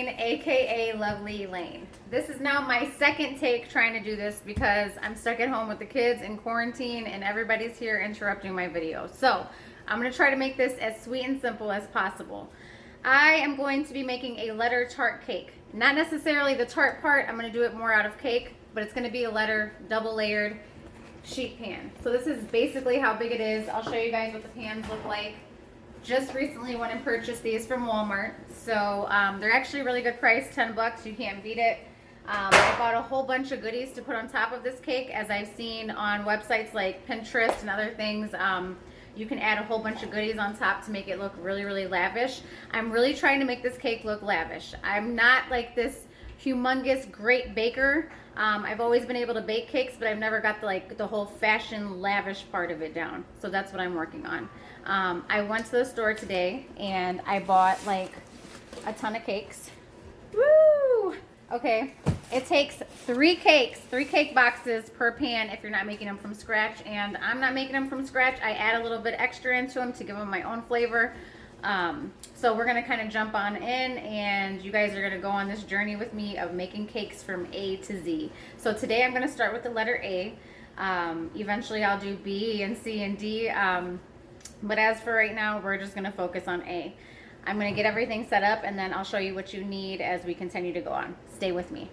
Elaine, aka Lovely Elaine. This is now my second take trying to do this because I'm stuck at home with the kids in quarantine and everybody's here interrupting my video. So I'm going to try to make this as sweet and simple as possible. I am going to be making a letter tart cake. Not necessarily the tart part, I'm going to do it more out of cake, but it's going to be a letter double layered sheet pan. So this is basically how big it is. I'll show you guys what the pans look like. Just recently went and purchased these from Walmart. So they're actually really good price, 10 bucks, you can't beat it. I bought a whole bunch of goodies to put on top of this cake. As I've seen on websites like Pinterest and other things, you can add a whole bunch of goodies on top to make it look really, really lavish. I'm really trying to make this cake look lavish. I'm not like this humongous great baker. I've always been able to bake cakes, but I've never got the whole fashion lavish part of it down. So that's what I'm working on. I went to the store today and I bought like a ton of cakes. Woo! Okay, it takes three cake boxes per pan if you're not making them from scratch, and I'm not making them from scratch. I add a little bit extra into them to give them my own flavor. So we're gonna kind of jump on in, and you guys are gonna go on this journey with me of making cakes from A to Z. So today I'm gonna start with the letter A. Eventually I'll do B and C and D, but as for right now, we're just gonna focus on A. I'm gonna get everything set up and then I'll show you what you need as we continue to go on. Stay with me.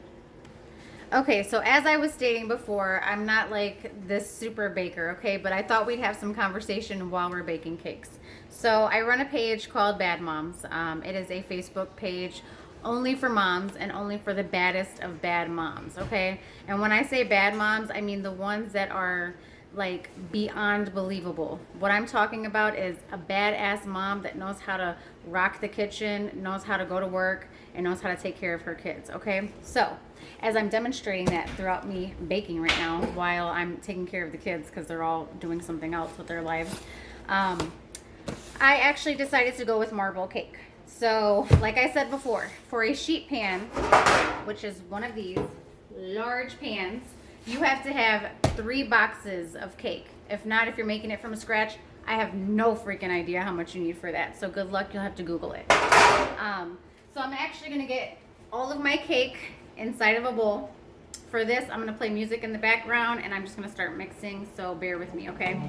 Okay, so as I was stating before, I'm not like this super baker, okay, but I thought we'd have some conversation while we're baking cakes. So I run a page called Bad Moms. It is a Facebook page only for moms and only for the baddest of bad moms, okay? And when I say bad moms, I mean the ones that are like beyond believable. What I'm talking about is a badass mom that knows how to rock the kitchen, knows how to go to work, and knows how to take care of her kids, okay? So as I'm demonstrating that throughout me baking right now while I'm taking care of the kids because they're all doing something else with their lives, I actually decided to go with marble cake. So like I said before, for a sheet pan, which is one of these large pans, you have to have 3 boxes of cake. If not, if you're making it from scratch, I have no freaking idea how much you need for that. So good luck, you'll have to Google it. So I'm actually gonna get all of my cake inside of a bowl. For this, I'm gonna play music in the background and I'm just gonna start mixing, so bear with me, okay?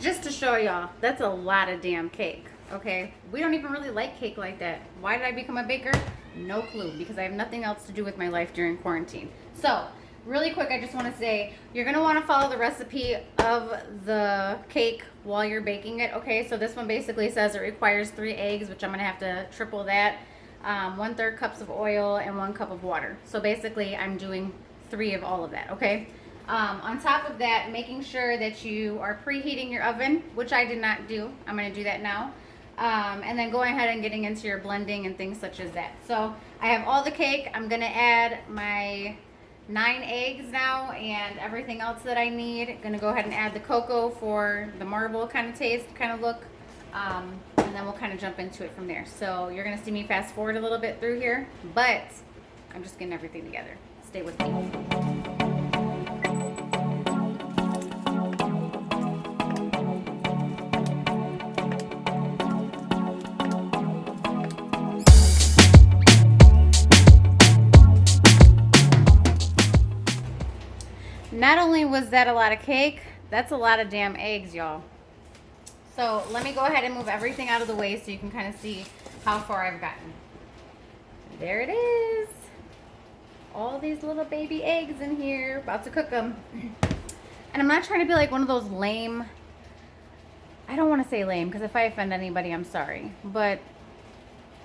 Just to show y'all, that's a lot of damn cake, okay? We don't even really like cake like that. Why did I become a baker? No clue, because I have nothing else to do with my life during quarantine. So, really quick, I just want to say, you're going to want to follow the recipe of the cake while you're baking it, okay? So this one basically says it requires 3 eggs, which I'm going to have to triple that, 1/3 cups of oil, and 1 cup of water. So basically, I'm doing 3 of all of that, okay? On top of that, making sure that you are preheating your oven, which I did not do. I'm going to do that now. And then going ahead and getting into your blending and things such as that. So I have all the cake. I'm going to add my 9 eggs now and everything else that I need. I'm going to go ahead and add the cocoa for the marble kind of taste, kind of look. And then we'll kind of jump into it from there. So you're going to see me fast forward a little bit through here, but I'm just getting everything together. Stay with me. Not only was that a lot of cake, that's a lot of damn eggs, y'all. So let me go ahead and move everything out of the way so you can kind of see how far I've gotten. There it is. All these little baby eggs in here, about to cook them. And I'm not trying to be like one of those lame, I don't want to say lame because if I offend anybody, I'm sorry. But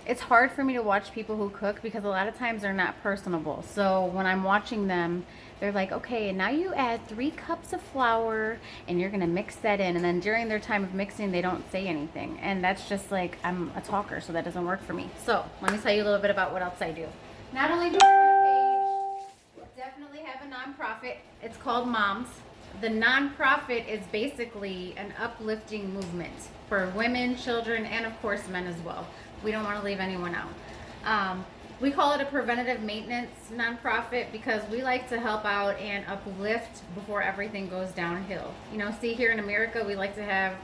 it's hard for me to watch people who cook because a lot of times they're not personable. So when I'm watching them, they're like, okay, now you add 3 cups of flour and you're gonna mix that in. And then during their time of mixing, they don't say anything. And that's just like, I'm a talker, so that doesn't work for me. So let me tell you a little bit about what else I do. Not only do I run a page, definitely have a nonprofit. It's called Moms. The nonprofit is basically an uplifting movement for women, children, and of course men as well. We don't want to leave anyone out. We call it a preventative maintenance nonprofit because we like to help out and uplift before everything goes downhill. You know, see, here in America, we like to have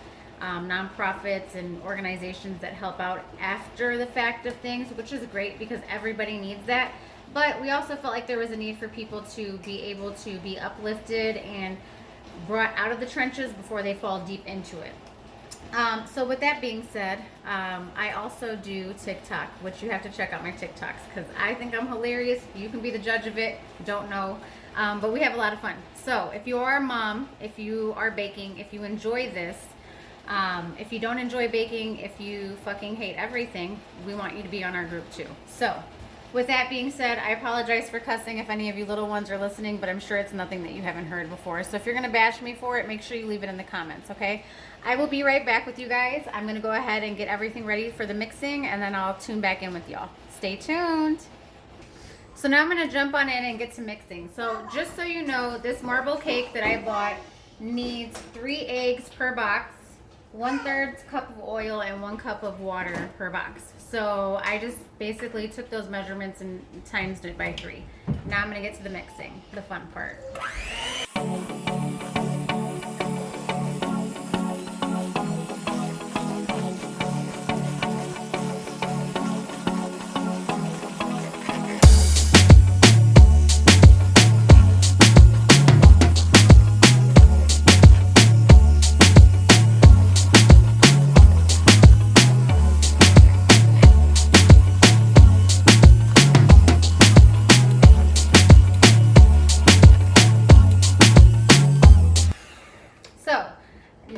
nonprofits and organizations that help out after the fact of things, which is great because everybody needs that. But we also felt like there was a need for people to be able to be uplifted and brought out of the trenches before they fall deep into it. So with that being said, I also do TikTok, which you have to check out my TikToks because I think I'm hilarious. You can be the judge of it. Don't know. But we have a lot of fun. So if you are a mom, if you are baking, if you enjoy this, if you don't enjoy baking, if you fucking hate everything, we want you to be on our group too. So with that being said, I apologize for cussing if any of you little ones are listening, but I'm sure it's nothing that you haven't heard before. So if you're going to bash me for it, make sure you leave it in the comments, okay? I will be right back with you guys. I'm going to go ahead and get everything ready for the mixing, and then I'll tune back in with y'all. Stay tuned. So now I'm going to jump on in and get to mixing. So just so you know, this marble cake that I bought needs 3 eggs per box, 1/3 cup of oil, and 1 cup of water per box. So I just basically took those measurements and times it by 3. Now I'm going to get to the mixing, the fun part.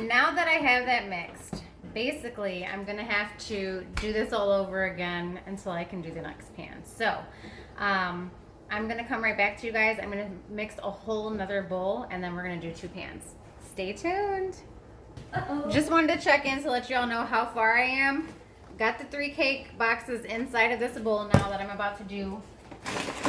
Now that I have that mixed, basically I'm gonna have to do this all over again until I can do the next pan. So I'm gonna come right back to you guys. I'm gonna mix a whole nother bowl and then we're gonna do 2 pans. Stay tuned. Just wanted to check in to let you all know how far I am. Got the 3 cake boxes inside of this bowl now that I'm about to do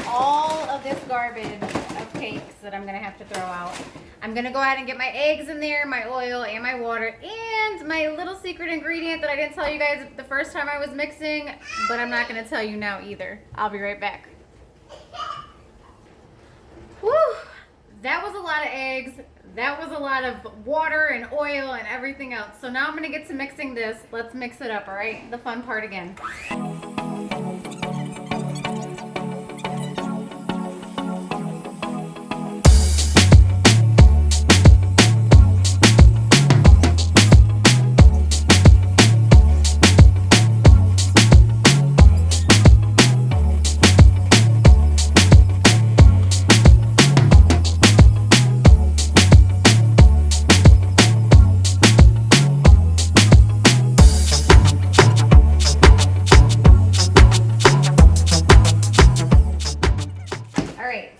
all of this garbage of cakes that I'm gonna have to throw out. I'm gonna go ahead and get my eggs in there, my oil, and my water, and my little secret ingredient that I didn't tell you guys the first time I was mixing, but I'm not gonna tell you now either. I'll be right back. Whew, that was a lot of eggs. That was a lot of water and oil and everything else. So now I'm gonna get to mixing this. Let's mix it up, all right? The fun part again.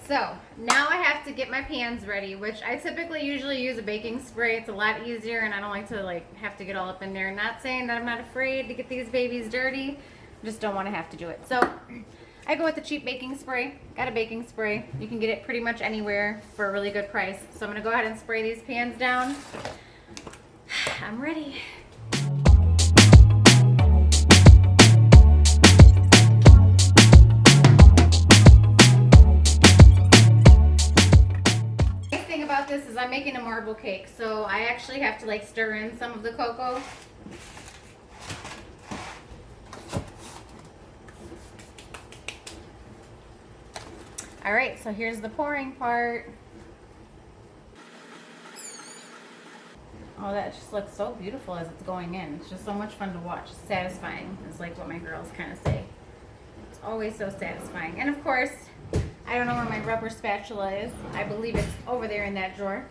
So now I have to get my pans ready, which I typically usually use a baking spray. It's a lot easier and I don't like to have to get all up in there. Not saying that I'm not afraid to get these babies dirty, just don't want to have to do it. So I go with the cheap baking spray. Got a baking spray. You can get it pretty much anywhere for a really good price. So I'm gonna go ahead and spray these pans down. I'm ready. About this is I'm making a marble cake, so I actually have to stir in some of the cocoa. All right, so here's the pouring part. Oh, that just looks so beautiful as it's going in. It's just so much fun to watch. It's satisfying. It's like what my girls kind of say. It's always so satisfying. And of course, I don't know where my rubber spatula is. I believe it's over there in that drawer.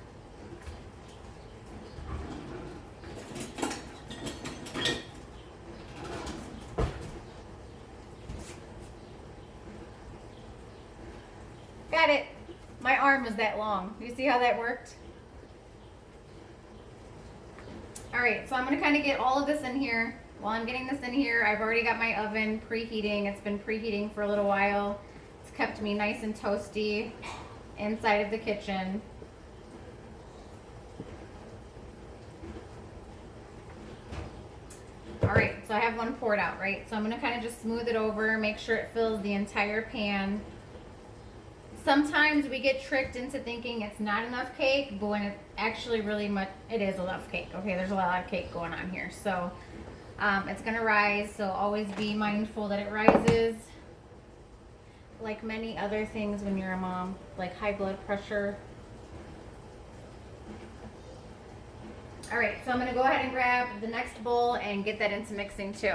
Got it. My arm is that long. You see how that worked? All right, so I'm gonna kind of get all of this in here. While I'm getting this in here, I've already got my oven preheating. It's been preheating for a little while. Kept me nice and toasty inside of the kitchen. All right, so I have one poured out, right? So I'm gonna kind of just smooth it over, make sure it fills the entire pan. Sometimes we get tricked into thinking it's not enough cake, but when it's actually really much, it is enough cake. Okay, there's a lot of cake going on here. So it's gonna rise, so always be mindful that it rises. Like many other things when you're a mom, like high blood pressure. All right, so I'm gonna go ahead and grab the next bowl and get that into mixing too.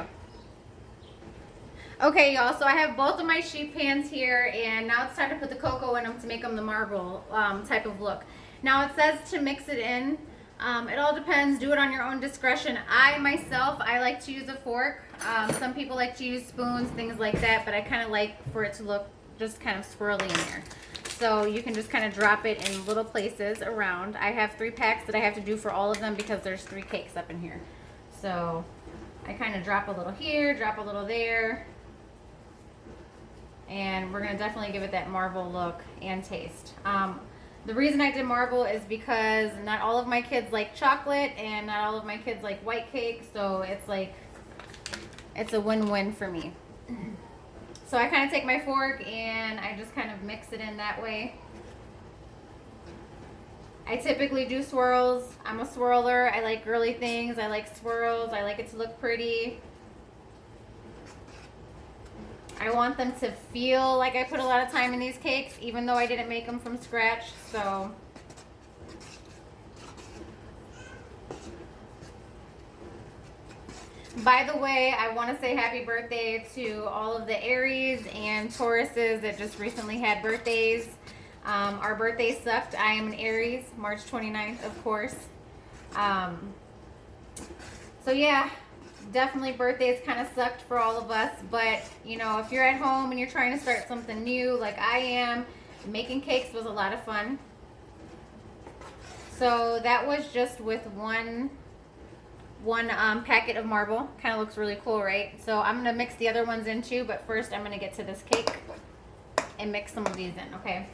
Okay, y'all, so I have both of my sheet pans here, and now it's time to put the cocoa in them to make them the marble type of look. Now it says to mix it in. It all depends. Do it on your own discretion. I like to use a fork. Some people like to use spoons, things like that, but I kind of like for it to look just kind of swirly in there. So you can just kind of drop it in little places around. I have 3 packs that I have to do for all of them because there's 3 cakes up in here. So I kind of drop a little here, drop a little there. And we're going to definitely give it that marble look and taste. The reason I did marble is because not all of my kids like chocolate and not all of my kids like white cake. So it's like, it's a win-win for me. So I kind of take my fork and I just kind of mix it in that way. I typically do swirls. I'm a swirler. I like girly things. I like swirls. I like it to look pretty. I want them to feel like I put a lot of time in these cakes, even though I didn't make them from scratch. So by the way, I want to say happy birthday to all of the Aries and Tauruses that just recently had birthdays. Our birthday sucked. I am an Aries, March 29th, of course. So yeah, definitely birthdays kind of sucked for all of us. But, you know, if you're at home and you're trying to start something new like I am, making cakes was a lot of fun. So that was just with one packet of marble. Kind of looks really cool, right? So I'm going to mix the other ones in too, but first I'm going to get to this cake and mix some of these in, okay?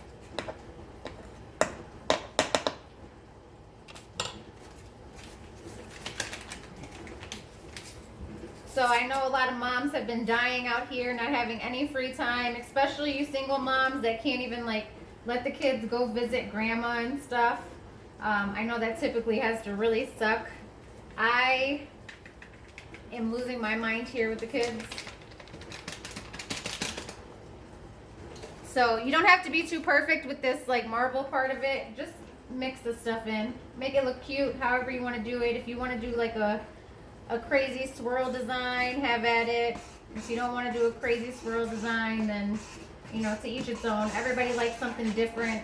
So I know a lot of moms have been dying out here, not having any free time, especially you single moms that can't even like let the kids go visit grandma and stuff. I know that typically has to really suck. I am losing my mind here with the kids. So you don't have to be too perfect with this like marble part of it. Just mix the stuff in. Make it look cute however you want to do it. If you want to do like a crazy swirl design, have at it. If you don't want to do a crazy swirl design, then, you know, to each its own. Everybody likes something different.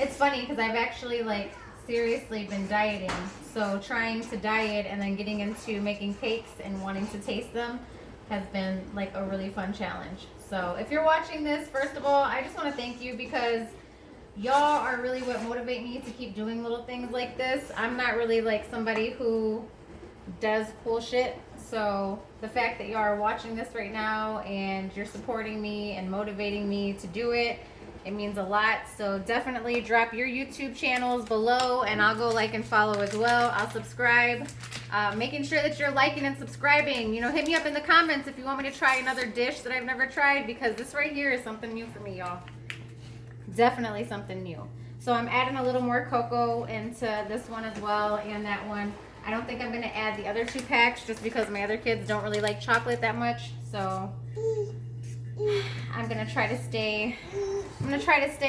It's funny because I've actually like seriously been dieting. So trying to diet and then getting into making cakes and wanting to taste them has been like a really fun challenge. So if you're watching this, first of all, I just want to thank you because y'all are really what motivate me to keep doing little things like this. I'm not really like somebody who does cool shit. So the fact that y'all are watching this right now and you're supporting me and motivating me to do it, it means a lot. So definitely drop your YouTube channels below and I'll go like and follow as well. I'll subscribe. Making sure that you're liking and subscribing. You know, hit me up in the comments if you want me to try another dish that I've never tried, because this right here is something new for me, y'all. Definitely something new. So I'm adding a little more cocoa into this one as well and that one. I don't think I'm going to add the other 2 packs just because my other kids don't really like chocolate that much. So I'm going to try to stay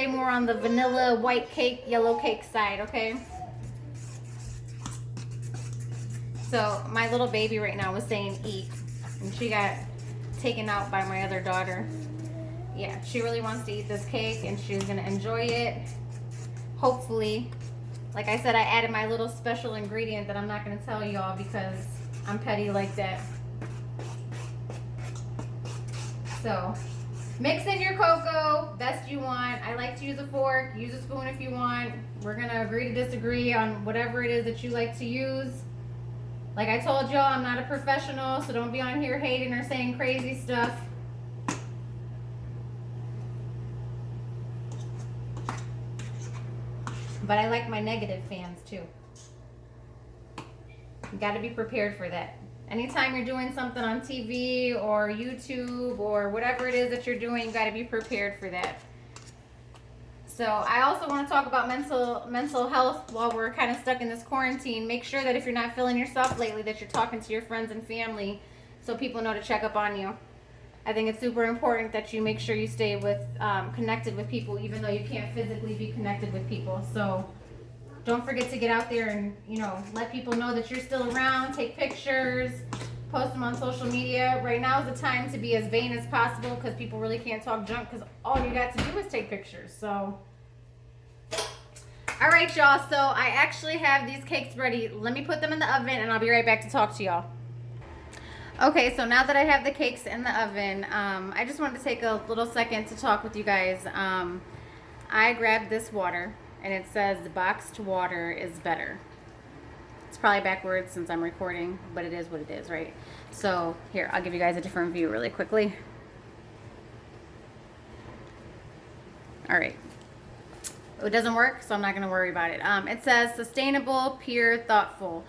more on the vanilla white cake, yellow cake side, okay? So my little baby right now was saying eat, and she got taken out by my other daughter. Yeah, she really wants to eat this cake and she's gonna enjoy it. Hopefully. Like I said, I added my little special ingredient that I'm not gonna tell y'all because I'm petty like that. So, mix in your cocoa, best you want. I like to use a fork, use a spoon if you want. We're gonna agree to disagree on whatever it is that you like to use. Like I told y'all, I'm not a professional, so don't be on here hating or saying crazy stuff. But I like my negative fans too. You got to be prepared for that. Anytime you're doing something on TV or YouTube or whatever it is that you're doing, you got to be prepared for that. So I also want to talk about mental health while we're kind of stuck in this quarantine. Make sure that if you're not feeling yourself lately, that you're talking to your friends and family so people know to check up on you. I think it's super important that you make sure you stay with connected with people, even though you can't physically be connected with people. So don't forget to get out there and, you know, let people know that you're still around. Take pictures, post them on social media. Right now is the time to be as vain as possible because people really can't talk junk because all you got to do is take pictures. So, all right, y'all. So I actually have these cakes ready. Let me put them in the oven and I'll be right back to talk to y'all. Okay, so now that I have the cakes in the oven, I just wanted to take a little second to talk with you guys. I grabbed this water. And it says boxed water is better. It's probably backwards since I'm recording, but it is what it is, right? So here, I'll give you guys a different view really quickly. All right. It doesn't work, so I'm not going to worry about it. It says sustainable, pure, thoughtful.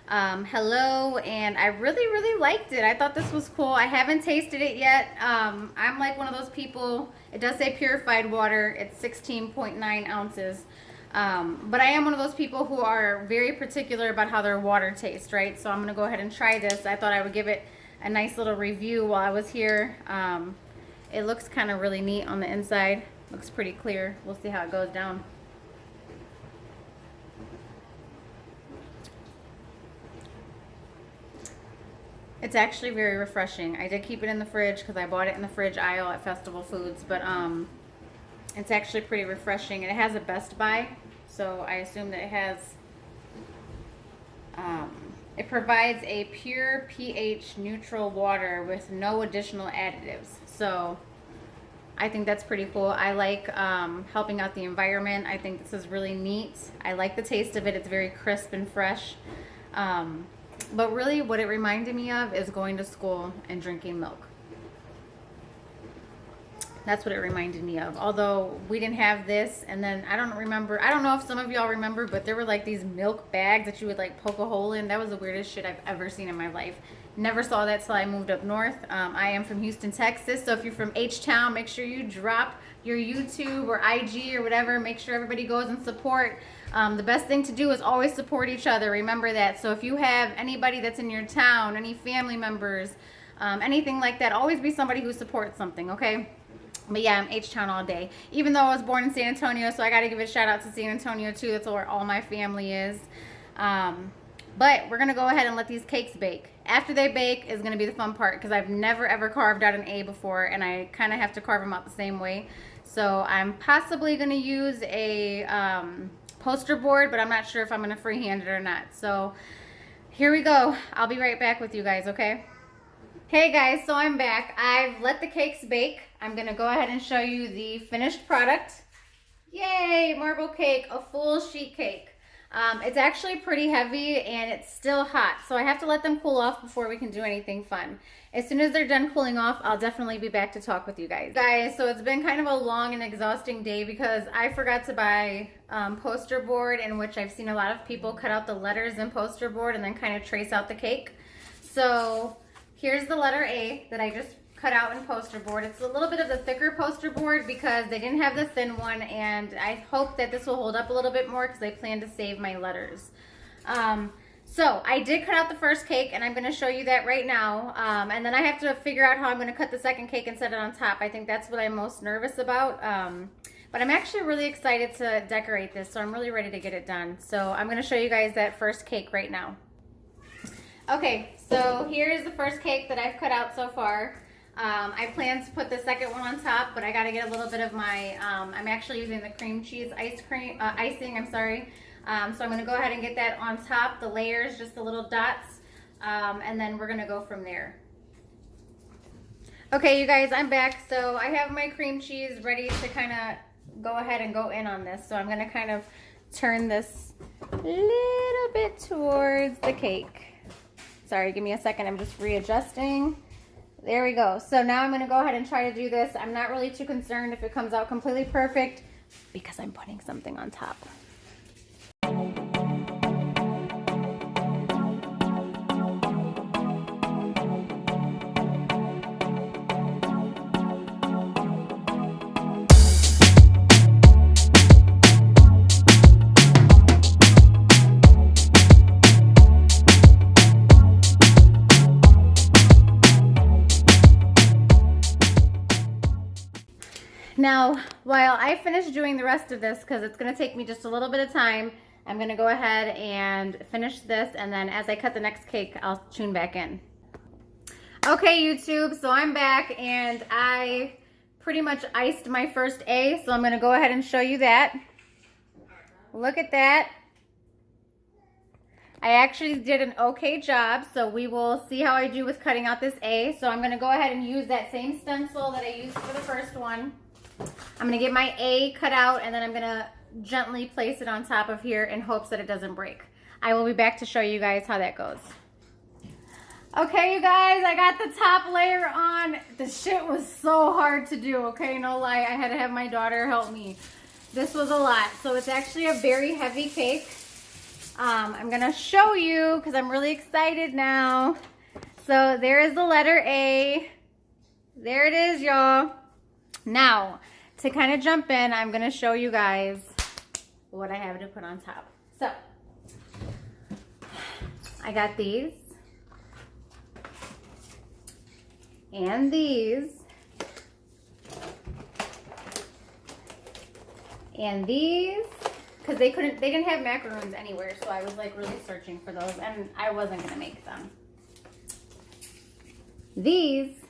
Hello, and I really liked it. I thought this was cool. I haven't tasted it yet. I'm like one of those people. It does say purified water. It's 16.9 ounces. But I am one of those people who are very particular about how their water tastes, right? So I'm going to go ahead and try this. I thought I would give it a nice little review while I was here. It looks kind of really neat on the inside. Looks pretty clear. We'll see how it goes down. It's actually very refreshing. I did keep it in the fridge because I bought it in the fridge aisle at Festival Foods, but it's actually pretty refreshing. And it has a Best Buy, so I assume that it has, it provides a pure pH neutral water with no additional additives. So I think that's pretty cool. I like helping out the environment. I think this is really neat. I like the taste of it. It's very crisp and fresh. But really what it reminded me of is going to school and drinking milk. That's what it reminded me of. Although we didn't have this, and then I don't know if some of y'all remember, but there were like these milk bags that you would like poke a hole in. That was the weirdest shit I've ever seen in my life. Never saw that till I moved up north. I am from Houston, Texas, so if you're from H-Town, make sure you drop your YouTube or IG or whatever. Make sure everybody goes and support. The best thing to do is always support each other. Remember that. So if you have anybody that's in your town, any family members, anything like that, always be somebody who supports something, okay? But yeah, I'm H-Town all day. Even though I was born in San Antonio, so I got to give a shout out to San Antonio too. That's where all my family is. But we're going to go ahead and let these cakes bake. After they bake is going to be the fun part because I've never ever carved out an A before, and I kind of have to carve them out the same way. So I'm possibly going to use a poster board, but I'm not sure if I'm going to freehand it or not. So here we go. I'll be right back with you guys, okay? Hey guys, so I'm back. I've let the cakes bake. I'm going to go ahead and show you the finished product. Yay, marble cake, a full sheet cake. It's actually pretty heavy and it's still hot, so I have to let them cool off before we can do anything fun. As soon as they're done cooling off, I'll definitely be back to talk with you guys. So it's been kind of a long and exhausting day because I forgot to buy poster board, in which I've seen a lot of people cut out the letters in poster board and then kind of trace out the cake. So here's the letter A that I just cut out in poster board. It's a little bit of the thicker poster board because they didn't have the thin one, and I hope that this will hold up a little bit more because I plan to save my letters. So I did cut out the first cake, and I'm going to show you that right now. And then I have to figure out how I'm going to cut the second cake and set it on top. I think that's what I'm most nervous about. But I'm actually really excited to decorate this, so I'm really ready to get it done. So I'm going to show you guys that first cake right now. Okay, so here's the first cake that I've cut out so far. I plan to put the second one on top, but I got to get a little bit of my, I'm actually using the cream cheese icing, so I'm going to go ahead and get that on top, the layers, just the little dots, and then we're going to go from there. Okay, you guys, I'm back. So I have my cream cheese ready to kind of go ahead and go in on this. So I'm going to kind of turn this a little bit towards the cake. Sorry, give me a second. I'm just readjusting. There we go. So now I'm going to go ahead and try to do this. I'm not really too concerned if it comes out completely perfect because I'm putting something on top. Now, while I finish doing the rest of this, because it's going to take me just a little bit of time, I'm going to go ahead and finish this, and then as I cut the next cake, I'll tune back in. Okay, YouTube, so I'm back, and I pretty much iced my first A, so I'm going to go ahead and show you that. Look at that. I actually did an okay job, so we will see how I do with cutting out this A. So I'm going to go ahead and use that same stencil that I used for the first one. I'm going to get my A cut out, and then I'm going to gently place it on top of here in hopes that it doesn't break. I will be back to show you guys how that goes. Okay, you guys, I got the top layer on. The shit was so hard to do, okay? No lie, I had to have my daughter help me. This was a lot. So it's actually a very heavy cake. I'm gonna show you because I'm really excited now. So there is the letter A. There it is, y'all. Now, to kind of jump in, I'm gonna show you guys what I have to put on top. So, I got these. And these. And these. Because they didn't have macaroons anywhere, so I was like really searching for those, and I wasn't gonna make them. These.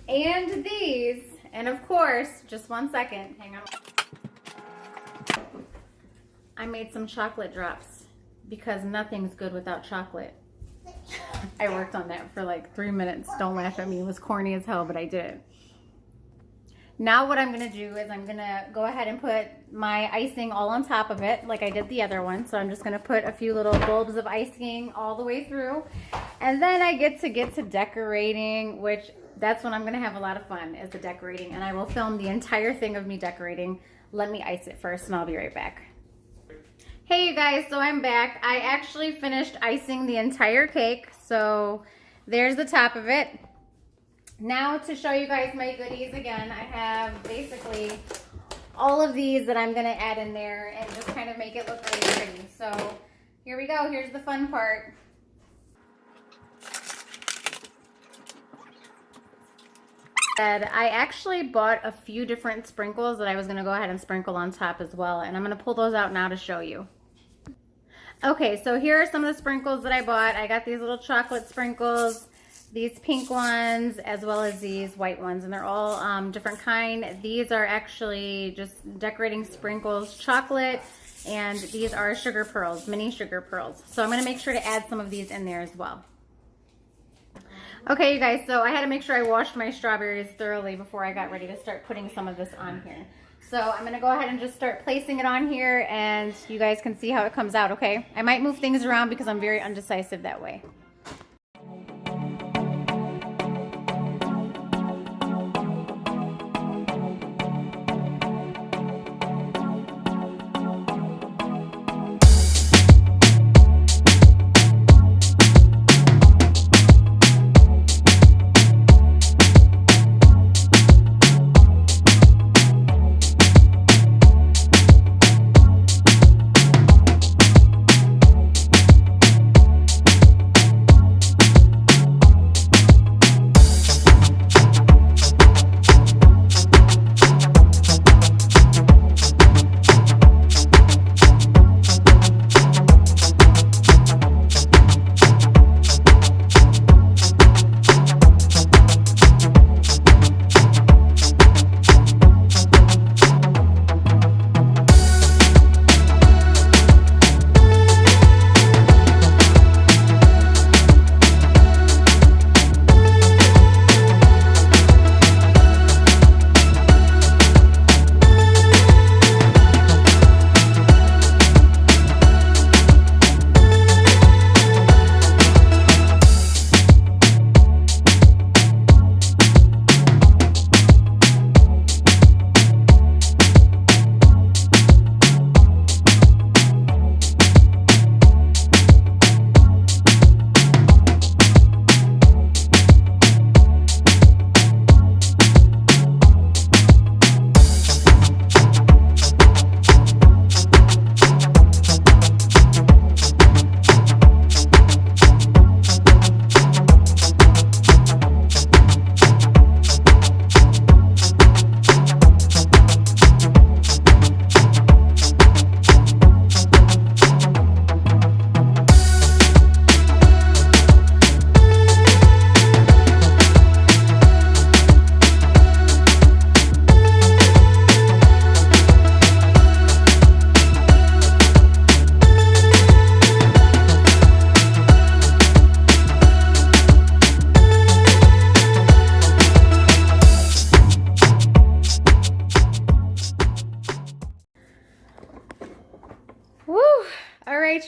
And these. And of course, just one second, hang on. I made some chocolate drops because nothing's good without chocolate. I worked on that for like 3 minutes. Don't laugh at me, it was corny as hell, but I did it. Now what I'm going to do is I'm going to go ahead and put my icing all on top of it like I did the other one. So I'm just going to put a few little bulbs of icing all the way through. And then I get to decorating, which that's when I'm going to have a lot of fun, is the decorating. And I will film the entire thing of me decorating. Let me ice it first and I'll be right back. Hey you guys, so I'm back. I actually finished icing the entire cake. So there's the top of it. Now to show you guys my goodies again, I have basically all of these that I'm going to add in there and just kind of make it look really pretty. So here we go. Here's the fun part. I actually bought a few different sprinkles that I was going to go ahead and sprinkle on top as well. And I'm going to pull those out now to show you. Okay, so here are some of the sprinkles that I bought. I got these little chocolate sprinkles, these pink ones, as well as these white ones, and they're all different kind. These are actually just decorating sprinkles, chocolate, and these are sugar pearls, mini sugar pearls. So I'm gonna make sure to add some of these in there as well. Okay, you guys, so I had to make sure I washed my strawberries thoroughly before I got ready to start putting some of this on here. So I'm gonna go ahead and just start placing it on here, and you guys can see how it comes out, okay? I might move things around because I'm very undecisive that way.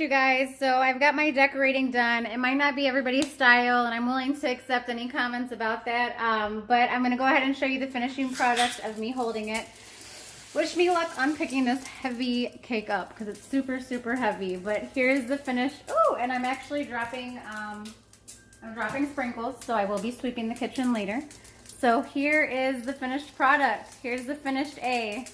you guys. So I've got my decorating done. It might not be everybody's style, and I'm willing to accept any comments about that. But I'm going to go ahead and show you the finishing product of me holding it. Wish me luck on picking this heavy cake up because it's super, super heavy. But here's the finish. Oh, and I'm actually dropping, sprinkles, so I will be sweeping the kitchen later. So here is the finished product. Here's the finished A.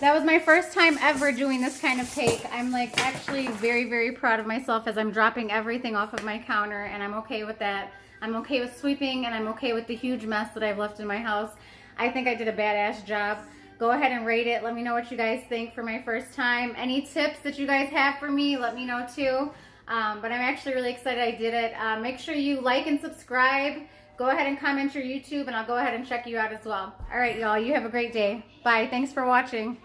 That was my first time ever doing this kind of cake. I'm like actually very, very proud of myself as I'm dropping everything off of my counter, and I'm okay with that. I'm okay with sweeping, and I'm okay with the huge mess that I've left in my house. I think I did a badass job. Go ahead and rate it. Let me know what you guys think for my first time. Any tips that you guys have for me, let me know too. But I'm actually really excited I did it. Make sure you like and subscribe. Go ahead and comment your YouTube, and I'll go ahead and check you out as well. All right, y'all. You have a great day. Bye. Thanks for watching.